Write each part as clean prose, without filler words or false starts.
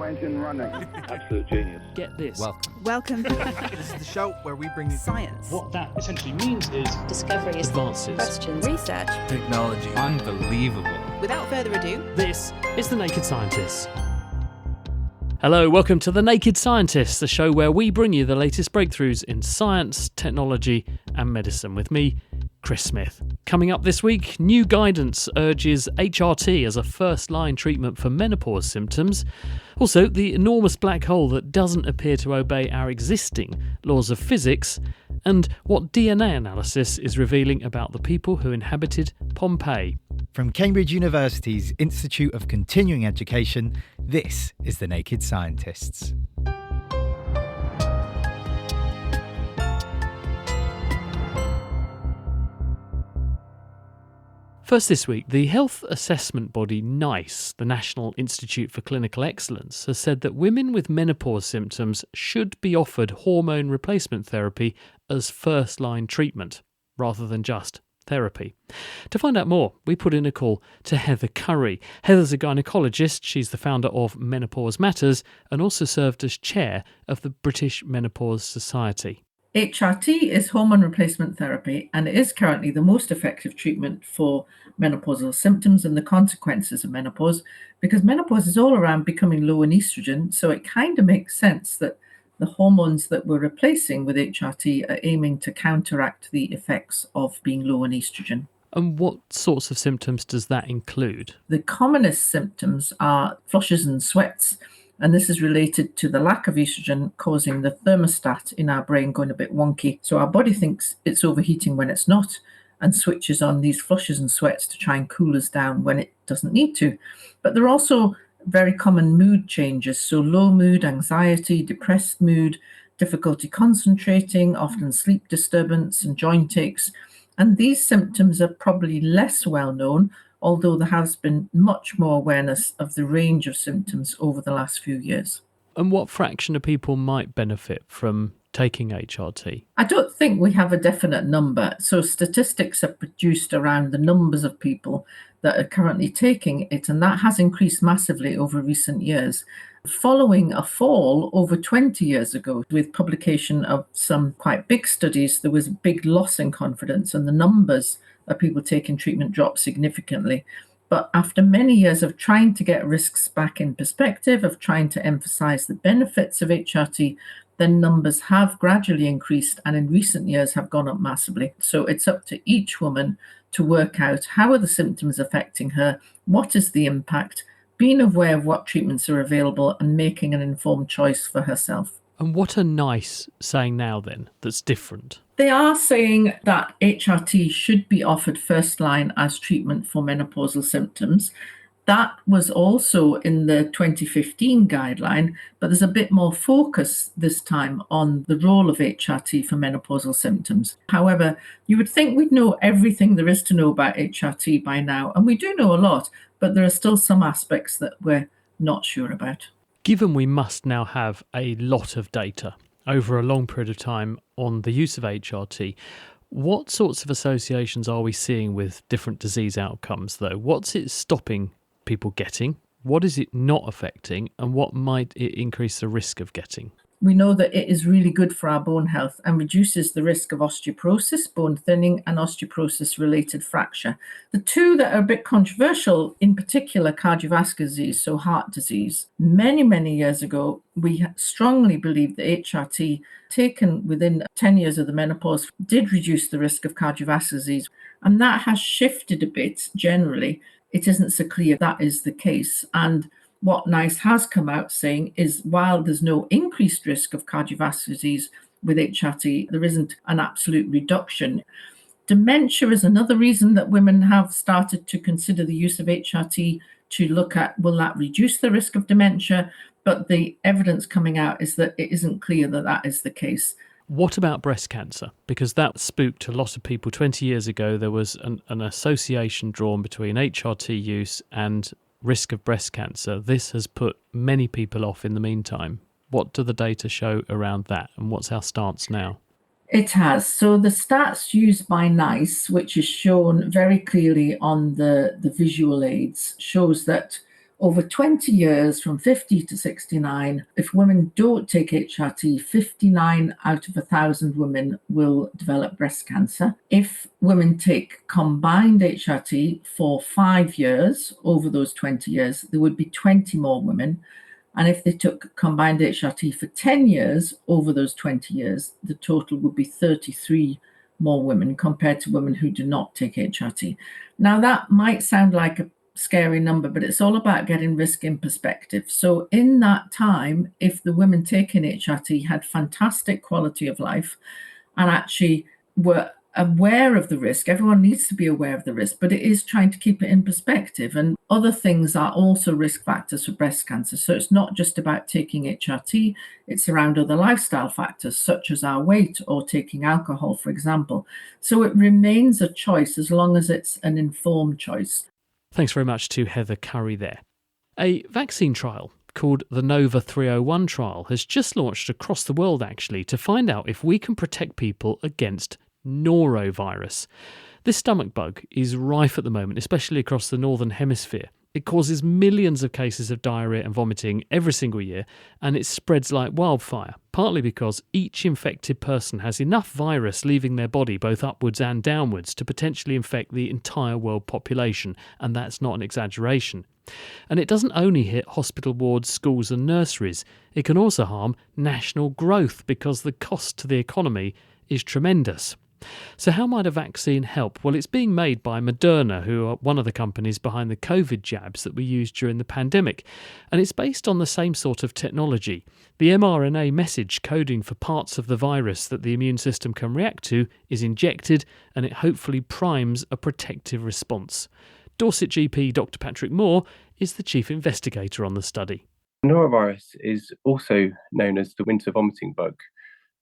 turbo engine running. Absolute genius. Get this. Welcome. This is the show where we bring you Science. What that essentially means is discoveries, Advances. Questions. Research. technology. Unbelievable. Without further ado, This is The Naked Scientists. Hello, welcome to The Naked Scientists, the show where we bring you the latest breakthroughs in science, technology and medicine with me, Chris Smith. Coming up this week, new guidance urges HRT as a first-line treatment for menopause symptoms. Also, the enormous black hole that doesn't appear to obey our existing laws of physics, and what DNA analysis is revealing about the people who inhabited Pompeii. From Cambridge University's Institute of Continuing Education, this is The Naked Scientists. First this week, the health assessment body NICE, the National Institute for Clinical Excellence, has said that women with menopause symptoms should be offered hormone replacement therapy as first-line treatment, rather than just therapy. To find out more, we put in a call to Heather Curry. Heather's a gynaecologist. She's the founder of Menopause Matters and also served as chair of the British Menopause Society. HRT is hormone replacement therapy and it is currently the most effective treatment for menopausal symptoms and the consequences of menopause, because menopause is all around becoming low in estrogen, so it kind of makes sense that the hormones that we're replacing with HRT are aiming to counteract the effects of being low in estrogen. And what sorts of symptoms does that include? The commonest symptoms are flushes and sweats, and this is related to the lack of estrogen causing the thermostat in our brain going a bit wonky. So our body thinks it's overheating when it's not and switches on these flushes and sweats to try and cool us down when it doesn't need to. But there are also very common mood changes, so low mood, anxiety, depressed mood, difficulty concentrating, often sleep disturbance and joint aches. And these symptoms are probably less well known, although there has been much more awareness of the range of symptoms over the last few years. And what fraction of people might benefit from taking HRT? I don't think we have a definite number. So statistics are produced around the numbers of people that are currently taking it, and that has increased massively over recent years, following a fall over 20 years ago. With publication of some quite big studies, there was a big loss in confidence and the numbers of people taking treatment dropped significantly. But after many years of trying to get risks back in perspective, of trying to emphasize the benefits of HRT, then numbers have gradually increased and in recent years have gone up massively. So it's up to each woman to work out how are the symptoms affecting her, what is the impact, being aware of what treatments are available and making an informed choice for herself. And what are NICE saying now then that's different? They are saying that HRT should be offered first line as treatment for menopausal symptoms. That was also in the 2015 guideline, but there's a bit more focus this time on the role of HRT for menopausal symptoms. However, you would think we'd know everything there is to know about HRT by now, and we do know a lot, but there are still some aspects that we're not sure about. Given we must now have a lot of data over a long period of time on the use of HRT, what sorts of associations are we seeing with different disease outcomes, though? What's it stopping people getting? What is it not affecting? And what might it increase the risk of getting? We know that it is really good for our bone health and reduces the risk of osteoporosis, bone thinning, and osteoporosis-related fracture. The two that are a bit controversial, in particular cardiovascular disease, so heart disease. Many, many years ago, we strongly believed that HRT, taken within 10 years of the menopause, did reduce the risk of cardiovascular disease. And that has shifted a bit generally. It isn't so clear that is the case. And what NICE has come out saying is while there's no increased risk of cardiovascular disease with HRT, there isn't an absolute reduction. Dementia is another reason that women have started to consider the use of HRT to look at, will that reduce the risk of dementia? But the evidence coming out is that it isn't clear that that is the case. What about breast cancer? Because that spooked a lot of people. 20 years ago, there was an association drawn between HRT use and risk of breast cancer. This has put many people off in the meantime. What do the data show around that, and what's our stance now? It has. So the stats used by NICE, which is shown very clearly on the visual aids, shows that Over 20 years, from 50 to 69, if women don't take HRT, 59 out of 1,000 women will develop breast cancer. If women take combined HRT for 5 years, over those 20 years, there would be 20 more women. And if they took combined HRT for 10 years, over those 20 years, the total would be 33 more women compared to women who do not take HRT. Now, that might sound like a scary number, but it's all about getting risk in perspective. So in that time, if the women taking HRT had fantastic quality of life and actually were aware of the risk, everyone needs to be aware of the risk, but it is trying to keep it in perspective. And other things are also risk factors for breast cancer. So it's not just about taking HRT, it's around other lifestyle factors such as our weight or taking alcohol, for example. So it remains a choice as long as it's an informed choice. Thanks very much to Heather Curry there. A vaccine trial called the Nova 301 trial has just launched across the world, actually, to find out if we can protect people against Norovirus. This stomach bug is rife at the moment, especially across the Northern Hemisphere. It causes millions of cases of diarrhoea and vomiting every single year, and it spreads like wildfire, partly because each infected person has enough virus leaving their body both upwards and downwards to potentially infect the entire world population, and that's not an exaggeration. And it doesn't only hit hospital wards, schools and nurseries, it can also harm national growth because the cost to the economy is tremendous. So how might a vaccine help? Well, it's being made by Moderna, who are one of the companies behind the COVID jabs that we used during the pandemic. And it's based on the same sort of technology. The mRNA message coding for parts of the virus that the immune system can react to is injected, and it hopefully primes a protective response. Dorset GP Dr. Patrick Moore is the chief investigator on the study. Norovirus is also known as the winter vomiting bug.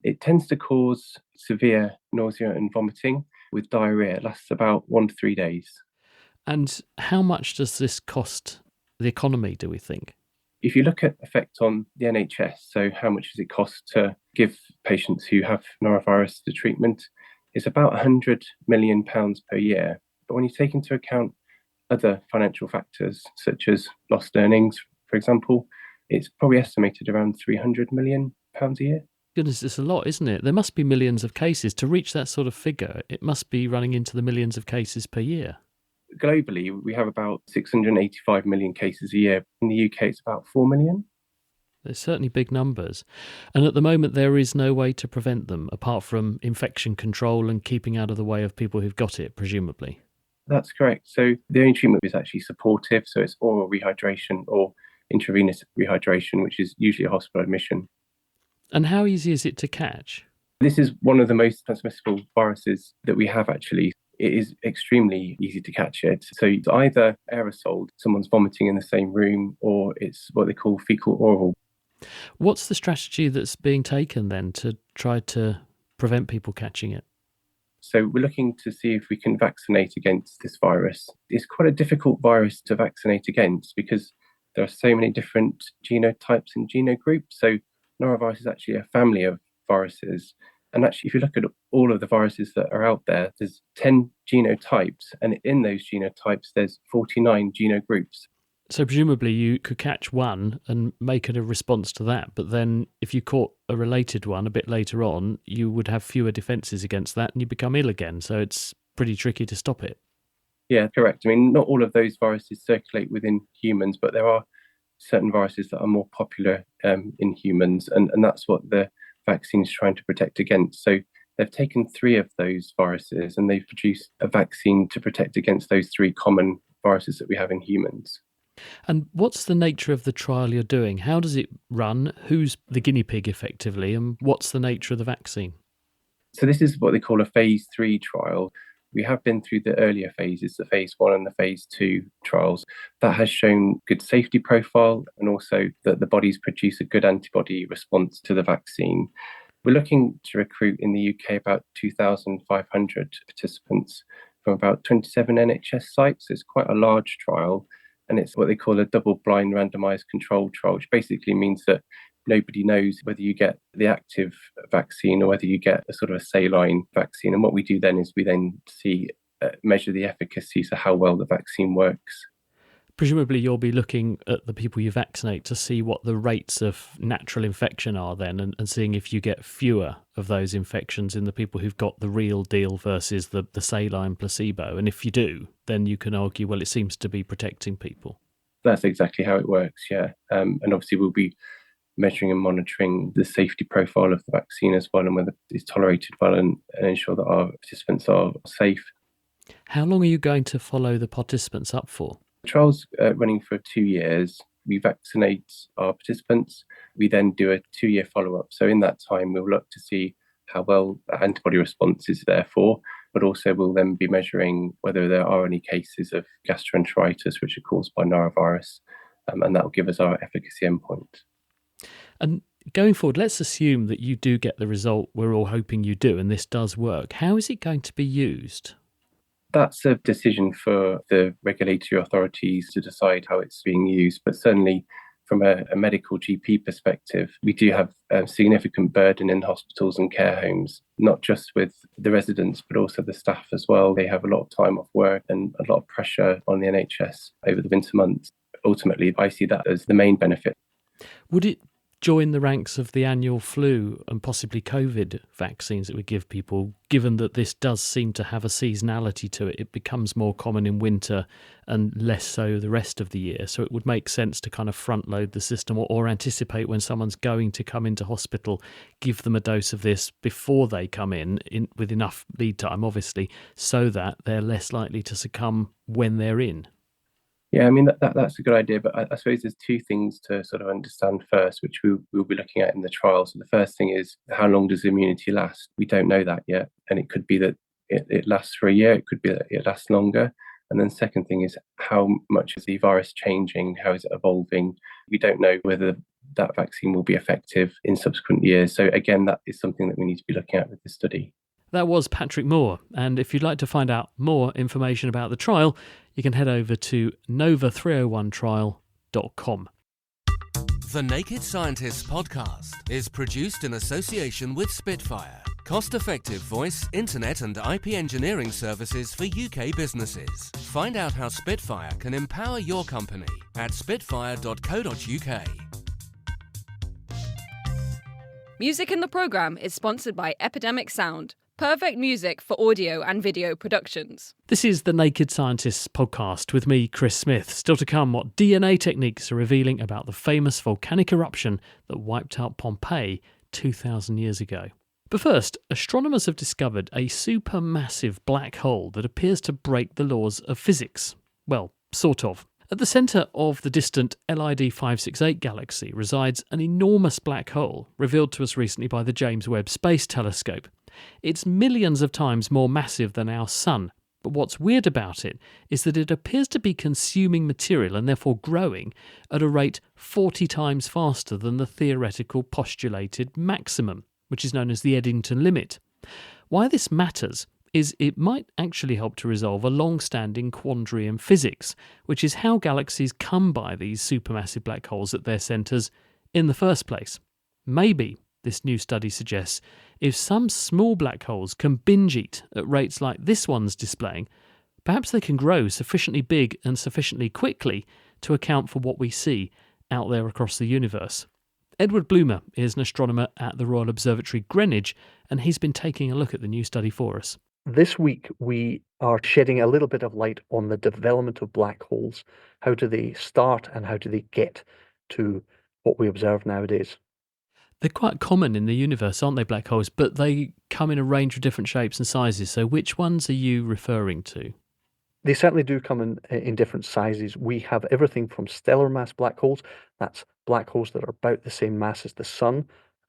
It tends to cause severe nausea and vomiting with diarrhoea. It lasts about 1 to 3 days. And how much does this cost the economy, do we think? If you look at effect on the NHS, so how much does it cost to give patients who have norovirus the treatment, it's about £100 million per year. But when you take into account other financial factors, such as lost earnings, for example, it's probably estimated around £300 million a year. Goodness, it's a lot, isn't it? There must be millions of cases. To reach that sort of figure, it must be running into the millions of cases per year. Globally, we have about 685 million cases a year. In the UK, it's about 4 million. There's certainly big numbers. And at the moment, there is no way to prevent them, apart from infection control and keeping out of the way of people who've got it, presumably. That's correct. So the only treatment is actually supportive. So it's oral rehydration or intravenous rehydration, which is usually a hospital admission. And how easy is it to catch? This is one of the most transmissible viruses that we have, actually. It is extremely easy to catch it. So it's either aerosol, someone's vomiting in the same room, or it's what they call fecal oral. What's the strategy that's being taken then to try to prevent people catching it? So we're looking to see if we can vaccinate against this virus. It's quite a difficult virus to vaccinate against because there are so many different genotypes and genogroups. So Norovirus is actually a family of viruses. And actually, if you look at all of the viruses that are out there, there's 10 genotypes. And in those genotypes, there's 49 genogroups. So presumably you could catch one and make it a response to that. But then if you caught a related one a bit later on, you would have fewer defences against that and you become ill again. So it's pretty tricky to stop it. Yeah, correct. I mean, not all of those viruses circulate within humans, but there are certain viruses that are more popular in humans, and that's what the vaccine is trying to protect against. So they've taken 3 of those viruses and they've produced a vaccine to protect against those 3 common viruses that we have in humans. And what's the nature of the trial you're doing? How does it run? Who's the guinea pig effectively? And what's the nature of the vaccine? So this is what they call a phase 3 trial. We have been through the earlier phases, the phase 1 and the phase 2 trials. That has shown good safety profile and also that the bodies produce a good antibody response to the vaccine. We're looking to recruit in the UK about 2,500 participants from about 27 NHS sites. It's quite a large trial, and it's what they call a double-blind randomised controlled trial, which basically means that nobody knows whether you get the active vaccine or whether you get a sort of a saline vaccine. And what we do then is we then measure the efficacy, so how well the vaccine works. Presumably you'll be looking at the people you vaccinate to see what the rates of natural infection are then, and seeing if you get fewer of those infections in the people who've got the real deal versus the saline placebo. And if you do, then you can argue, well, it seems to be protecting people. That's exactly how it works, yeah. And obviously we'll be measuring and monitoring the safety profile of the vaccine as well, and whether it's tolerated well, and ensure that our participants are safe. How long are you going to follow the participants up for? The trial's running for 2 years. We vaccinate our participants. We then do a 2-year follow-up. So in that time, we'll look to see how well the antibody response is therefore, but also we'll then be measuring whether there are any cases of gastroenteritis, which are caused by norovirus, and that will give us our efficacy endpoint. And going forward, let's assume that you do get the result we're all hoping you do, and this does work. How is it going to be used? That's a decision for the regulatory authorities to decide how it's being used. But certainly from a medical GP perspective, we do have a significant burden in hospitals and care homes, not just with the residents, but also the staff as well. They have a lot of time off work and a lot of pressure on the NHS over the winter months. Ultimately, I see that as the main benefit. Would it join the ranks of the annual flu and possibly COVID vaccines that we give people, given that this does seem to have a seasonality to it? It becomes more common in winter and less so the rest of the year. So it would make sense to kind of front load the system, or anticipate when someone's going to come into hospital, give them a dose of this before they come in with enough lead time, obviously, so that they're less likely to succumb when they're in. Yeah, I mean, that's a good idea, but I suppose there's two things to sort of understand first, which we'll be looking at in the trial. So the first thing is, how long does immunity last? We don't know that yet, and it could be that it lasts for a year, it could be that it lasts longer. And then second thing is, how much is the virus changing? How is it evolving? We don't know whether that vaccine will be effective in subsequent years. So again, that is something that we need to be looking at with this study. That was Patrick Moore, and if you'd like to find out more information about the trial, you can head over to nova301trial.com. The Naked Scientists podcast is produced in association with Spitfire, cost-effective voice, internet and IP engineering services for UK businesses. Find out how Spitfire can empower your company at spitfire.co.uk. Music in the programme is sponsored by Epidemic Sound. Perfect music for audio and video productions. This is the Naked Scientists podcast with me, Chris Smith. Still to come, what DNA techniques are revealing about the famous volcanic eruption that wiped out Pompeii 2,000 years ago. But first, astronomers have discovered a supermassive black hole that appears to break the laws of physics. Well, sort of. At the centre of the distant LID 568 galaxy resides an enormous black hole, revealed to us recently by the James Webb Space Telescope. It's millions of times more massive than our Sun, but what's weird about it is that it appears to be consuming material and therefore growing at a rate 40 times faster than the theoretical postulated maximum, which is known as the Eddington limit. Why this matters is it might actually help to resolve a long-standing quandary in physics, which is how galaxies come by these supermassive black holes at their centres in the first place. Maybe, this new study suggests, if some small black holes can binge eat at rates like this one's displaying, perhaps they can grow sufficiently big and sufficiently quickly to account for what we see out there across the universe. Edward Bloomer is an astronomer at the Royal Observatory Greenwich, and he's been taking a look at the new study for us. This week, we are shedding a little bit of light on the development of black holes. How do they start and how do they get to what we observe nowadays? They're quite common in the universe, aren't they, black holes? But they come in a range of different shapes and sizes. So which ones are you referring to? They certainly do come in different sizes. We have everything from stellar mass black holes, that's black holes that are about the same mass as the Sun,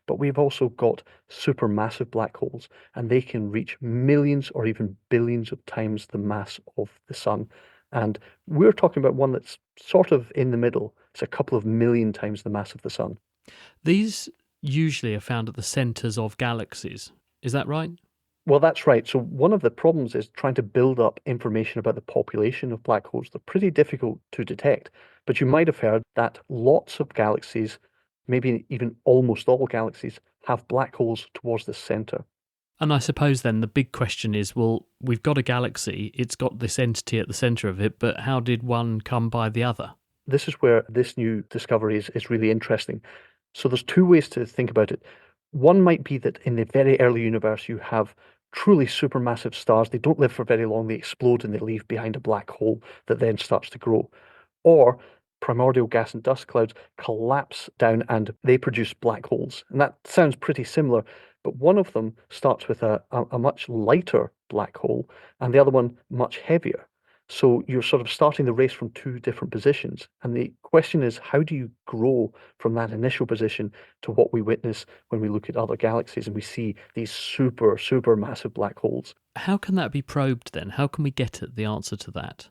but we've also got supermassive black holes, and they can reach millions or even billions of times the mass of the Sun. And we're talking about one that's sort of in the middle. It's a couple of million times the mass of the Sun. These usually are found at the centres of galaxies. Is that right? Well, that's right. So one of the problems is trying to build up information about the population of black holes. They're pretty difficult to detect, but you might have heard that lots of galaxies, maybe even almost all galaxies, have black holes towards the centre. And I suppose then the big question is, well, we've got a galaxy, it's got this entity at the centre of it, but how did one come by the other? This is where this new discovery is really interesting. So there's two ways to think about it. One might be that in the very early universe, you have truly supermassive stars. They don't live for very long. They explode and they leave behind a black hole that then starts to grow. Or primordial gas and dust clouds collapse down and they produce black holes. And that sounds pretty similar, but one of them starts with a much lighter black hole and the other one much heavier. So you're sort of starting the race from two different positions. And the question is, how do you grow from that initial position to what we witness when we look at other galaxies and we see these super massive black holes? How can that be probed then? How can we get at the answer to that?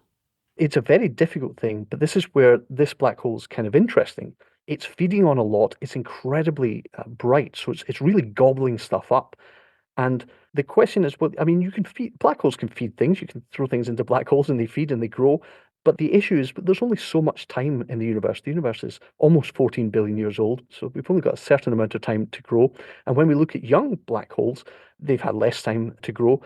It's a very difficult thing, but this is where this black hole is kind of interesting. It's feeding on a lot. It's incredibly bright, so it's really gobbling stuff up. And the question is, well, I mean, black holes can feed things. You can throw things into black holes and they feed and they grow. But the issue is, there's only so much time in the universe. The universe is almost 14 billion years old, so we've only got a certain amount of time to grow. And when we look at young black holes, they've had less time to grow.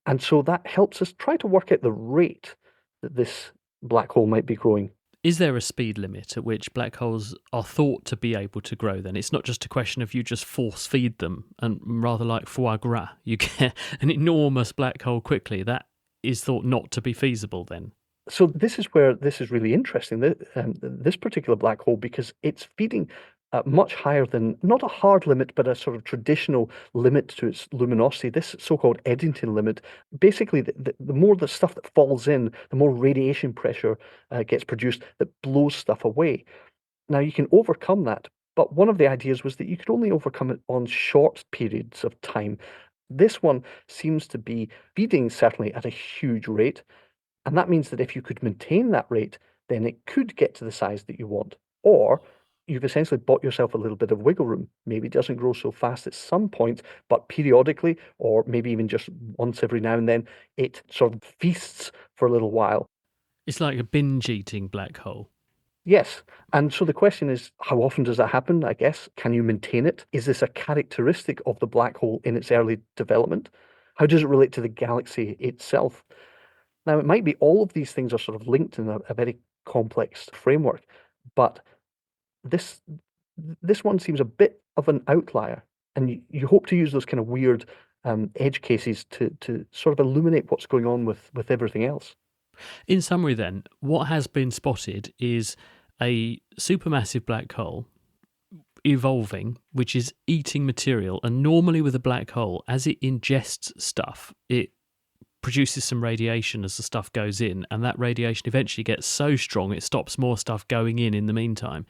And so that helps us try to work out the rate that this black hole might be growing. Is there a speed limit at which black holes are thought to be able to grow then? It's not just a question of you just force feed them, and rather like foie gras, you get an enormous black hole quickly. That is thought not to be feasible then. So this is where this is really interesting, this particular black hole, because it's feeding much higher than, not a hard limit, but a sort of traditional limit to its luminosity, this so-called Eddington limit. Basically, the more the stuff that falls in, the more radiation pressure gets produced that blows stuff away. Now, you can overcome that, but one of the ideas was that you could only overcome it on short periods of time. This one seems to be feeding certainly at a huge rate, and that means that if you could maintain that rate, then it could get to the size that you want. Or you've essentially bought yourself a little bit of wiggle room. Maybe it doesn't grow so fast at some point, but periodically, or maybe even just once every now and then, it sort of feasts for a little while. It's like a binge-eating black hole. Yes. And so the question is, how often does that happen, I guess? Can you maintain it? Is this a characteristic of the black hole in its early development? How does it relate to the galaxy itself? Now, it might be all of these things are sort of linked in a very complex framework, but this one seems a bit of an outlier, and you hope to use those kind of weird edge cases to sort of illuminate what's going on with everything else. In summary then, what has been spotted is a supermassive black hole evolving, which is eating material, and normally with a black hole, as it ingests stuff, it produces some radiation as the stuff goes in, and that radiation eventually gets so strong it stops more stuff going in the meantime,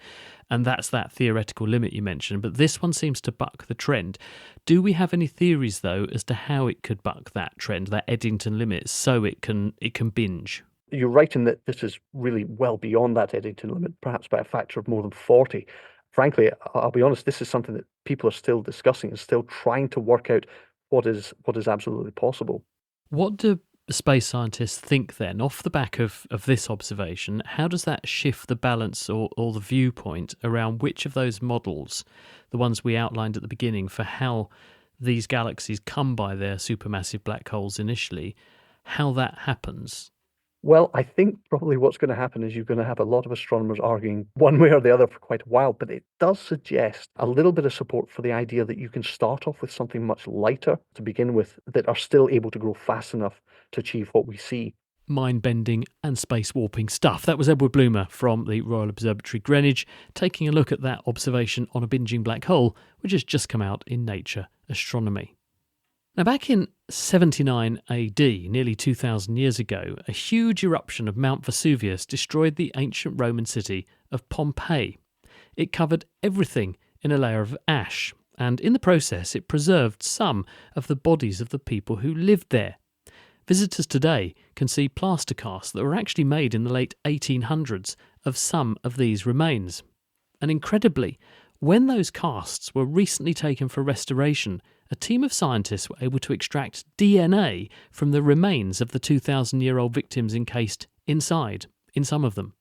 and that's that theoretical limit you mentioned. But this one seems to buck the trend. Do we have any theories though as to how it could buck that trend, that Eddington limit, so it can binge? You're right in that this is really well beyond that Eddington limit, perhaps by a factor of more than 40. Frankly, I'll be honest, this is something that people are still discussing and still trying to work out what is absolutely possible. What do space scientists think then, off the back of this observation? How does that shift the balance or the viewpoint around which of those models, the ones we outlined at the beginning, for how these galaxies come by their supermassive black holes initially, how that happens? Well, I think probably what's going to happen is you're going to have a lot of astronomers arguing one way or the other for quite a while, but it does suggest a little bit of support for the idea that you can start off with something much lighter to begin with that are still able to grow fast enough to achieve what we see. Mind-bending and space-warping stuff. That was Edward Bloomer from the Royal Observatory Greenwich, taking a look at that observation on a binging black hole, which has just come out in Nature Astronomy. Now, back in 79 AD, nearly 2,000 years ago, a huge eruption of Mount Vesuvius destroyed the ancient Roman city of Pompeii. It covered everything in a layer of ash, and in the process it preserved some of the bodies of the people who lived there. Visitors today can see plaster casts that were actually made in the late 1800s of some of these remains. And incredibly, when those casts were recently taken for restoration, a team of scientists were able to extract DNA from the remains of the 2,000-year-old victims encased inside, in some of them.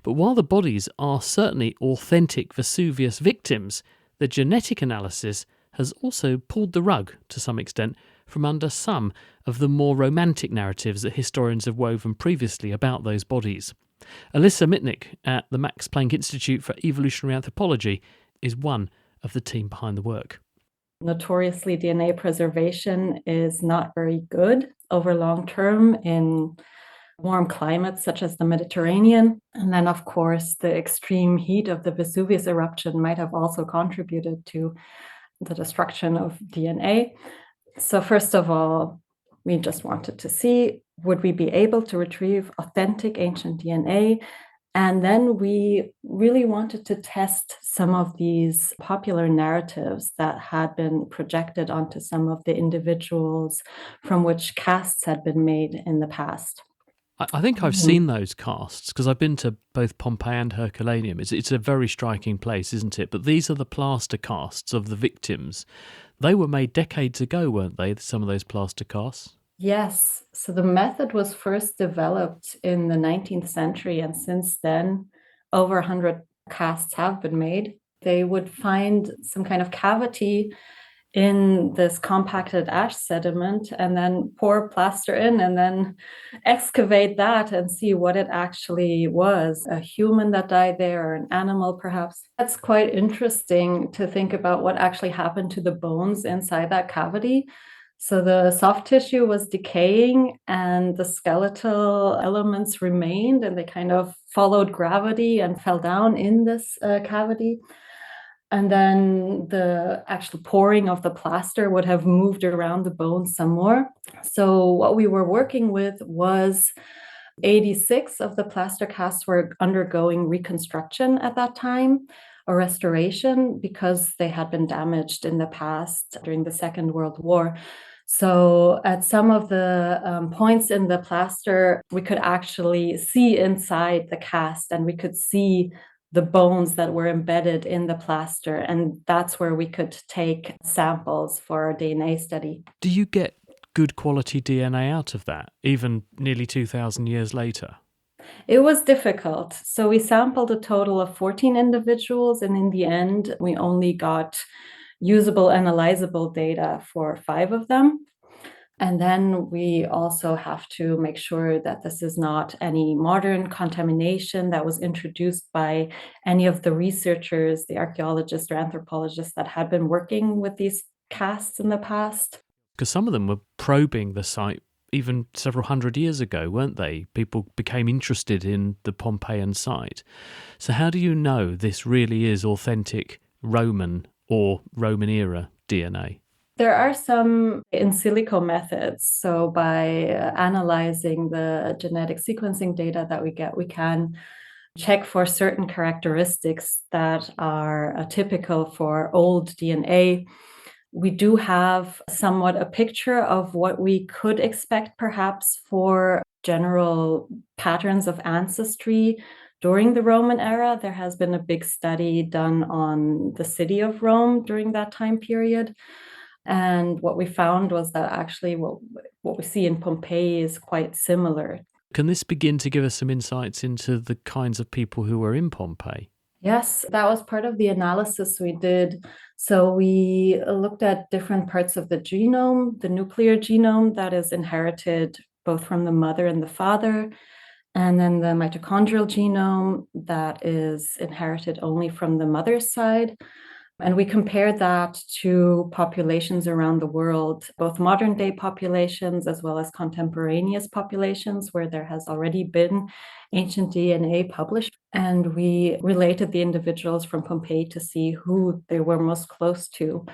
But while the bodies are certainly authentic Vesuvius victims, the genetic analysis has also pulled the rug, to some extent, from under some of the more romantic narratives that historians have woven previously about those bodies. Alyssa Mitnick at the Max Planck Institute for Evolutionary Anthropology is one of the team behind the work. Notoriously, DNA preservation is not very good over long term in warm climates such as the Mediterranean. And then, of course, the extreme heat of the Vesuvius eruption might have also contributed to the destruction of DNA. So first of all, we just wanted to see, would we be able to retrieve authentic ancient DNA? And then we really wanted to test some of these popular narratives that had been projected onto some of the individuals from which casts had been made in the past. I think I've seen those casts because I've been to both Pompeii and Herculaneum. It's a very striking place, isn't it? But these are the plaster casts of the victims. They were made decades ago, weren't they, some of those plaster casts? Yes. So the method was first developed in the 19th century, and since then, over 100 casts have been made. They would find some kind of cavity in this compacted ash sediment and then pour plaster in and then excavate that and see what it actually was, a human that died there or an animal perhaps. That's quite interesting to think about what actually happened to the bones inside that cavity. So the soft tissue was decaying and the skeletal elements remained, and they kind of followed gravity and fell down in this cavity. And then the actual pouring of the plaster would have moved around the bones some more. So what we were working with was 86 of the plaster casts were undergoing reconstruction at that time, or restoration, because they had been damaged in the past during the Second World War. So at some of the points in the plaster, we could actually see inside the cast, and we could see the bones that were embedded in the plaster. And that's where we could take samples for our DNA study. Do you get good quality DNA out of that, even nearly 2,000 years later? It was difficult. So we sampled a total of 14 individuals, and in the end, we only got usable, analyzable data for 5 of them. And then we also have to make sure that this is not any modern contamination that was introduced by any of the researchers, the archaeologists or anthropologists that had been working with these casts in the past. Because some of them were probing the site even several hundred years ago, weren't they? People became interested in the Pompeian site. So how do you know this really is authentic Roman or Roman era DNA? There are some in silico methods. So by analyzing the genetic sequencing data that we get, we can check for certain characteristics that are typical for old DNA. We do have somewhat a picture of what we could expect perhaps for general patterns of ancestry during the Roman era. There has been a big study done on the city of Rome during that time period. And what we found was that actually what we see in Pompeii is quite similar. Can this begin to give us some insights into the kinds of people who were in Pompeii? Yes, that was part of the analysis we did. So we looked at different parts of the genome, the nuclear genome that is inherited both from the mother and the father, and then the mitochondrial genome that is inherited only from the mother's side. And we compared that to populations around the world, both modern day populations as well as contemporaneous populations where there has already been ancient DNA published. And we related the individuals from Pompeii to see who they were most close to.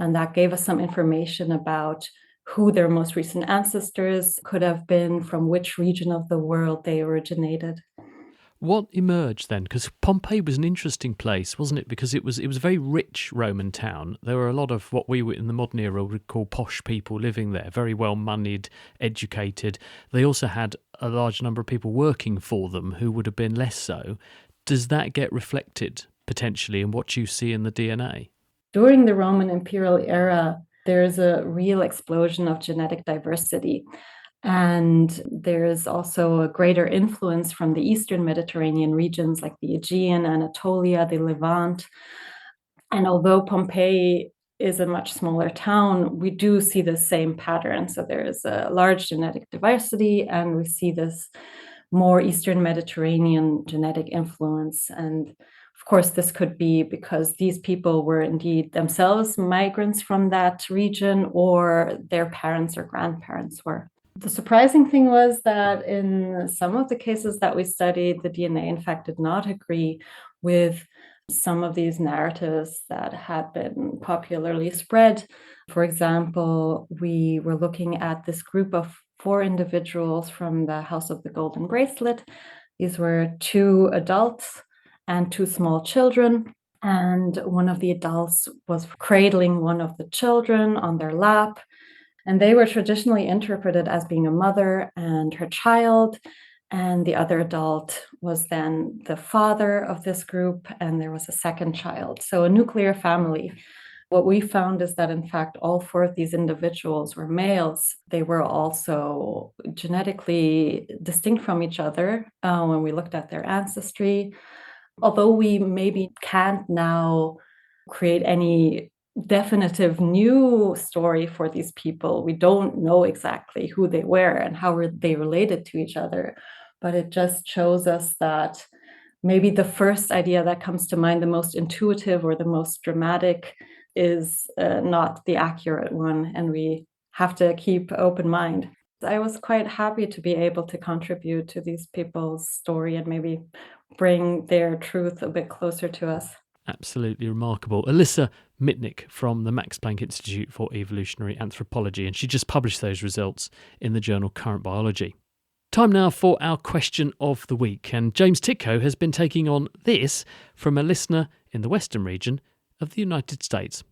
And that gave us some information about who their most recent ancestors could have been, from which region of the world they originated. What emerged then? Because Pompeii was an interesting place, wasn't it? Because it was a very rich Roman town. There were a lot of what we in the modern era would call posh people living there, very well moneyed, educated. They also had a large number of people working for them who would have been less so. Does that get reflected potentially in what you see in the DNA? During the Roman imperial era, there's a real explosion of genetic diversity. And there's also a greater influence from the Eastern Mediterranean regions like the Aegean, Anatolia, the Levant. And although Pompeii is a much smaller town, we do see the same pattern. So there is a large genetic diversity, and we see this more Eastern Mediterranean genetic influence. And of course, this could be because these people were indeed themselves migrants from that region, or their parents or grandparents were. The surprising thing was that in some of the cases that we studied, the DNA, in fact, did not agree with some of these narratives that had been popularly spread. For example, we were looking at this group of 4 individuals from the House of the Golden Bracelet. These were 2 adults and 2 small children. And one of the adults was cradling one of the children on their lap. And they were traditionally interpreted as being a mother and her child. And the other adult was then the father of this group, and there was a second child. So a nuclear family. What we found is that, in fact, all 4 of these individuals were males. They were also genetically distinct from each other when we looked at their ancestry. Although we maybe can't now create any definitive new story for these people, we don't know exactly who they were and how were they related to each other. But it just shows us that maybe the first idea that comes to mind, the most intuitive or the most dramatic, is not the accurate one, and we have to keep open mind. I was quite happy to be able to contribute to these people's story and maybe bring their truth a bit closer to us. Absolutely remarkable. Alyssa Mitnick from the Max Planck Institute for Evolutionary Anthropology, and she just published those results in the journal Current Biology. Time now for our question of the week, and James Titko has been taking on this from a listener in the western region of the United States.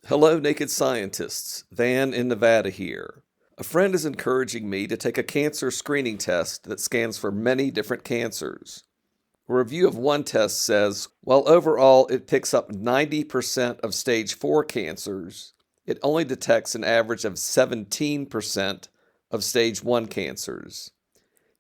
Hello, Naked Scientists. Van in Nevada here. A friend is encouraging me to take a cancer screening test that scans for many different cancers. A review of one test says, while overall it picks up 90% of stage 4 cancers, it only detects an average of 17% of stage 1 cancers.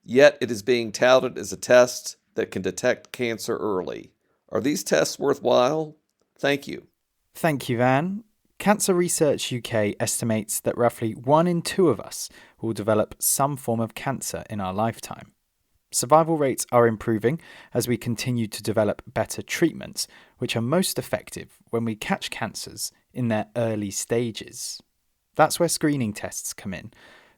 Yet it is being touted as a test that can detect cancer early. Are these tests worthwhile? Thank you. Thank you, Van. Cancer Research UK estimates that roughly 1 in 2 of us will develop some form of cancer in our lifetime. Survival rates are improving as we continue to develop better treatments, which are most effective when we catch cancers in their early stages. That's where screening tests come in.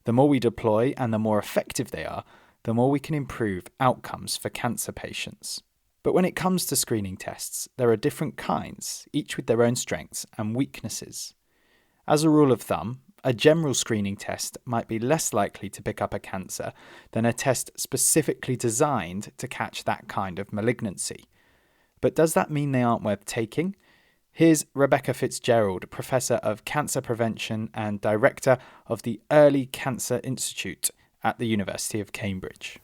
The more we deploy and the more effective they are, the more we can improve outcomes for cancer patients. But when it comes to screening tests, there are different kinds, each with their own strengths and weaknesses. As a rule of thumb, a general screening test might be less likely to pick up a cancer than a test specifically designed to catch that kind of malignancy. But does that mean they aren't worth taking? Here's Rebecca Fitzgerald, Professor of Cancer Prevention and Director of the Early Cancer Institute at the University of Cambridge.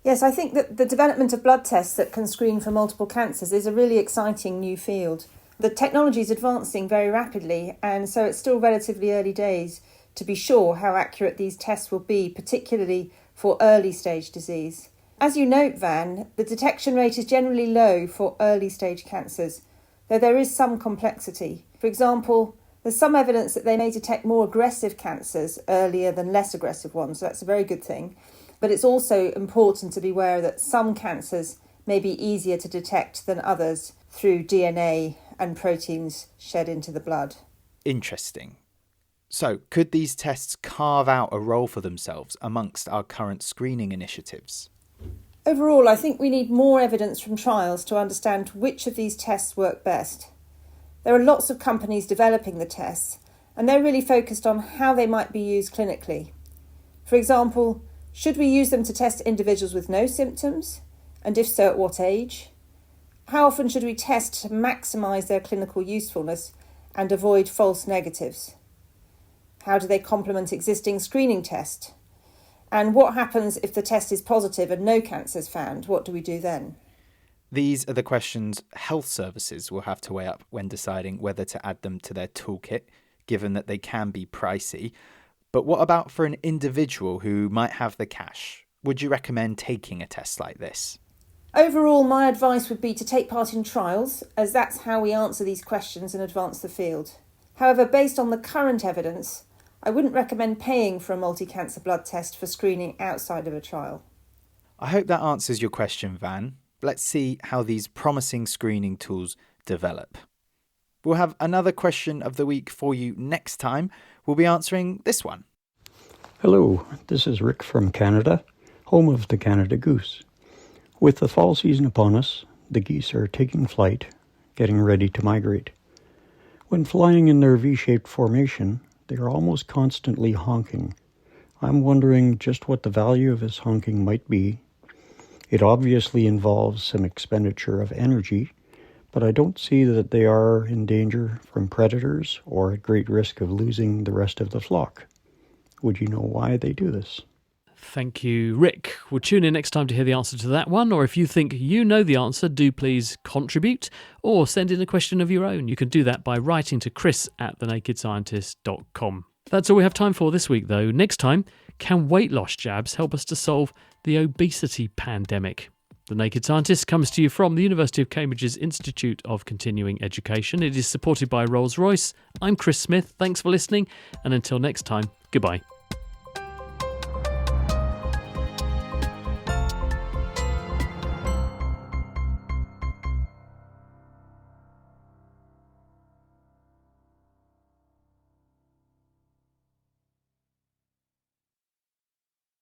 Yes, I think that the development of blood tests that can screen for multiple cancers is a really exciting new field. The technology is advancing very rapidly, and so it's still relatively early days to be sure how accurate these tests will be, particularly for early stage disease. As you note, Van, the detection rate is generally low for early stage cancers, though there is some complexity. For example, there's some evidence that they may detect more aggressive cancers earlier than less aggressive ones, so that's a very good thing. But it's also important to be aware that some cancers may be easier to detect than others through DNA and proteins shed into the blood. Interesting. So, could these tests carve out a role for themselves amongst our current screening initiatives? Overall, I think we need more evidence from trials to understand which of these tests work best. There are lots of companies developing the tests, and they're really focused on how they might be used clinically. For example, should we use them to test individuals with no symptoms? And if so, at what age? How often should we test to maximise their clinical usefulness and avoid false negatives? How do they complement existing screening tests? And what happens if the test is positive and no cancer is found? What do we do then? These are the questions health services will have to weigh up when deciding whether to add them to their toolkit, given that they can be pricey. But what about for an individual who might have the cash? Would you recommend taking a test like this? Overall, my advice would be to take part in trials, as that's how we answer these questions and advance the field. However, based on the current evidence, I wouldn't recommend paying for a multi-cancer blood test for screening outside of a trial. I hope that answers your question, Van. Let's see how these promising screening tools develop. We'll have another question of the week for you next time. We'll be answering this one. Hello, this is Rick from Canada, home of the Canada goose. With the fall season upon us, the geese are taking flight, getting ready to migrate. When flying in their V-shaped formation, they are almost constantly honking. I'm wondering just what the value of this honking might be. It obviously involves some expenditure of energy, but I don't see that they are in danger from predators or at great risk of losing the rest of the flock. Would you know why they do this? Thank you, Rick. We'll tune in next time to hear the answer to that one, or if you think you know the answer, do please contribute or send in a question of your own. You can do that by writing to chris@thenakedscientist.com. That's all we have time for this week, though. Next time, can weight loss jabs help us to solve the obesity pandemic? The Naked Scientist comes to you from the University of Cambridge's Institute of Continuing Education. It is supported by Rolls-Royce. I'm Chris Smith. Thanks for listening, and until next time, goodbye.